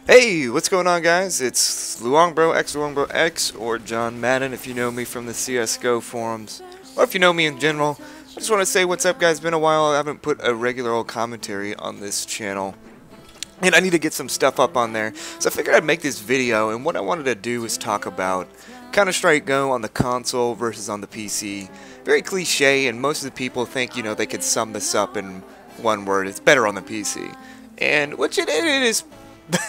Hey, what's going on, guys? It's Luongbro X Luongbro X, or John Madden if you know me from the CS:GO forums, or if you know me in general. I just want to say what's up, guys. Been a while. I haven't put a regular old commentary on this channel, and I need to get some stuff up on there. So I figured I'd make this video, and what I wanted to do was talk about Counter-Strike Go on the console versus on the PC. Very cliche, and most of the people think, they could sum this up in one word. It's better on the PC. And which it is.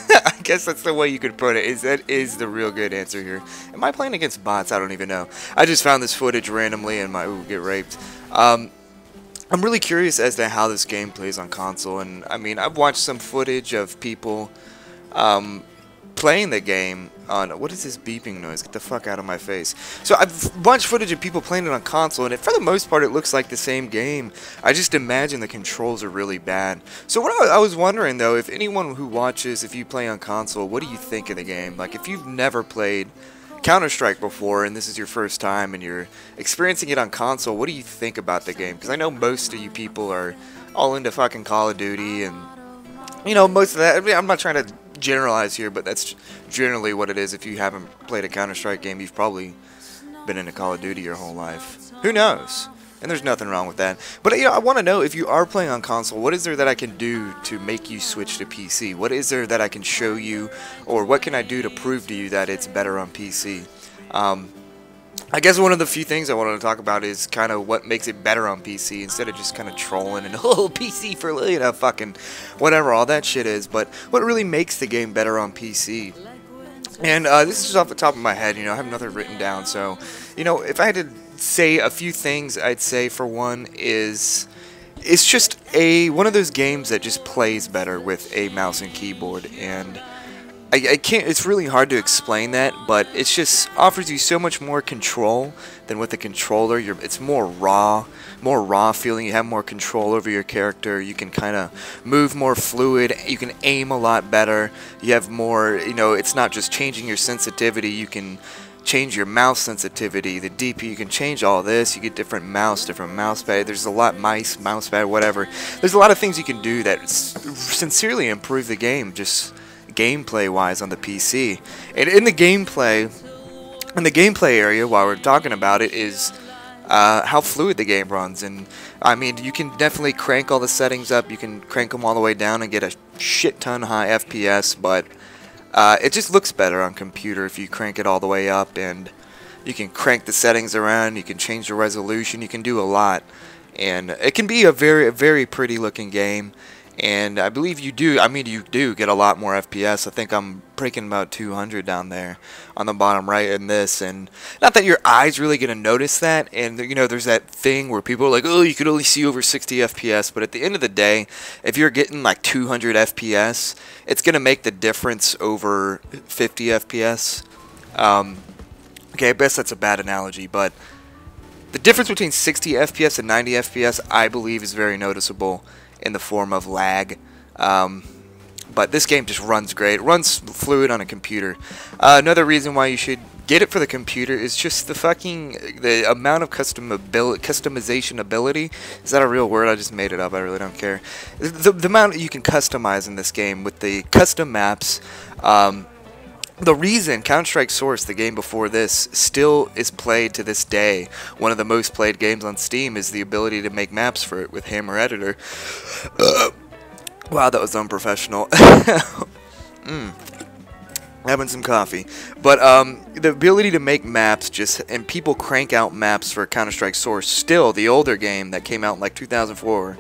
I guess that's the way you could put it. That is the real good answer here. Am I playing against bots? I don't even know. I just found this footage randomly and my get raped. I'm really curious as to how this game plays on console, and I mean, I've watched some footage of people playing the game on, what is this beeping noise? Get the fuck out of my face. So I've watched footage of people playing it on console, and for the most part it looks like the same game. I just imagine the controls are really bad. So what I was wondering though, if anyone who watches, if you play on console, what do you think of the game? Like, if you've never played Counter-Strike before and this is your first time and you're experiencing it on console, what do you think about the game? Because I know most of you people are all into fucking Call of Duty, and most of that, I mean, I'm not trying to generalize here, but that's generally what it is. If you haven't played a Counter-Strike game, you've probably been into Call of Duty your whole life. Who knows? And there's nothing wrong with that. But I want to know, if you are playing on console, what is there that I can do to make you switch to PC? What is there that I can show you, or what can I do to prove to you that it's better on PC? I guess one of the few things I wanted to talk about is kind of what makes it better on PC, instead of just kind of trolling and, oh, PC for, fucking whatever all that shit is, but what really makes the game better on PC. And this is just off the top of my head, I have nothing written down, so, if I had to say a few things, I'd say, for one, is it's just one of those games that just plays better with a mouse and keyboard, and I can't, it's really hard to explain that, but it just offers you so much more control than with a controller. It's more raw feeling. You have more control over your character. You can kind of move more fluid. You can aim a lot better. You have more, it's not just changing your sensitivity. You can change your mouse sensitivity, the DP, you can change all this. You get different mouse pad. There's a lot, mouse pad, whatever. There's a lot of things you can do that sincerely improve the game, just gameplay wise on the PC. And in the gameplay area, while we're talking about it, is how fluid the game runs. And I mean, you can definitely crank all the settings up, you can crank them all the way down and get a shit ton high FPS, but it just looks better on computer if you crank it all the way up, and you can crank the settings around, you can change the resolution, you can do a lot, and it can be a very pretty looking game. And I believe you do get a lot more FPS. I think I'm breaking about 200 down there on the bottom right in this, and not that your eyes really gonna notice that, and there's that thing where people are like, oh, you could only see over 60 FPS, but at the end of the day, if you're getting like 200 FPS, it's gonna make the difference over 50 FPS. Okay, I guess that's a bad analogy, but the difference between 60 FPS and 90 FPS, I believe, is very noticeable in the form of lag. But this game just runs great. It runs fluid on a computer. Another reason why you should get it for the computer is just the amount of customization ability. Is that a real word? I just made it up. I really don't care. The amount you can customize in this game with the custom maps. The reason Counter-Strike Source, the game before this, still is played to this day, one of the most played games on Steam, is the ability to make maps for it with Hammer Editor. Wow, that was unprofessional. Having some coffee. But the ability to make maps, and people crank out maps for Counter-Strike Source, still the older game that came out in like 2004.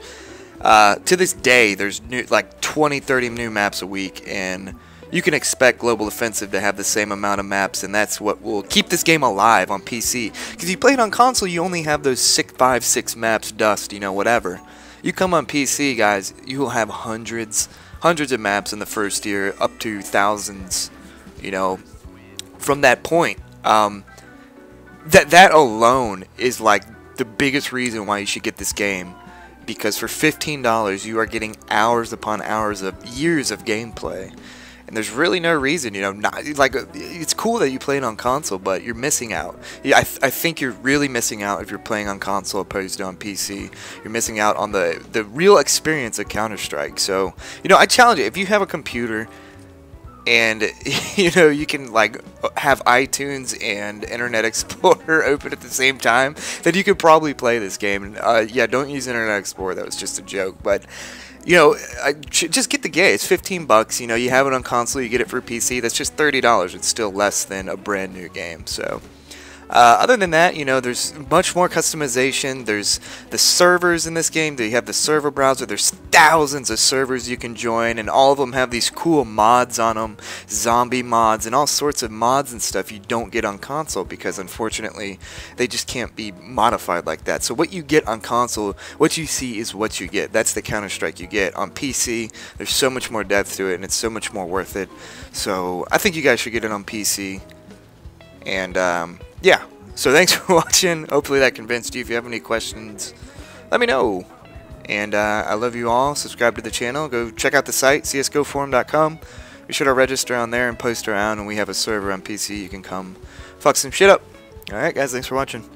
To this day, there's like 20-30 new maps a week, and you can expect Global Offensive to have the same amount of maps, and that's what will keep this game alive on PC. Because you play it on console, you only have those 5-6 maps, dust, whatever. You come on PC, guys, you will have hundreds of maps in the first year, up to thousands, from that point. That alone is like the biggest reason why you should get this game. Because for $15, you are getting hours upon hours of years of gameplay. And there's really no reason, it's cool that you play it on console, but you're missing out. I think you're really missing out if you're playing on console opposed to on PC. You're missing out on the real experience of Counter-Strike. So, I challenge you, if you have a computer, and you know, you can like have iTunes and Internet Explorer open at the same time, then you could probably play this game. And yeah, don't use Internet Explorer, that was just a joke. But you know, just get the game. It's 15 bucks. You know, you have it on console, you get it for PC. That's just $30. It's still less than a brand new game. So other than that, you know, there's much more customization. There's the servers in this game. You have the server browser. There's thousands of servers you can join, and all of them have these cool mods on them, zombie mods, and all sorts of mods and stuff you don't get on console because, unfortunately, they just can't be modified like that. So what you get on console, what you see is what you get. That's the Counter-Strike you get. On PC, there's so much more depth to it, and it's so much more worth it. So I think you guys should get it on PC. And yeah, so thanks for watching. Hopefully that convinced you. If you have any questions, let me know. And I love you all. Subscribe to the channel. Go check out the site, csgoforum.com. Be sure to register on there and post around. And we have a server on PC. You can come fuck some shit up. Alright guys, thanks for watching.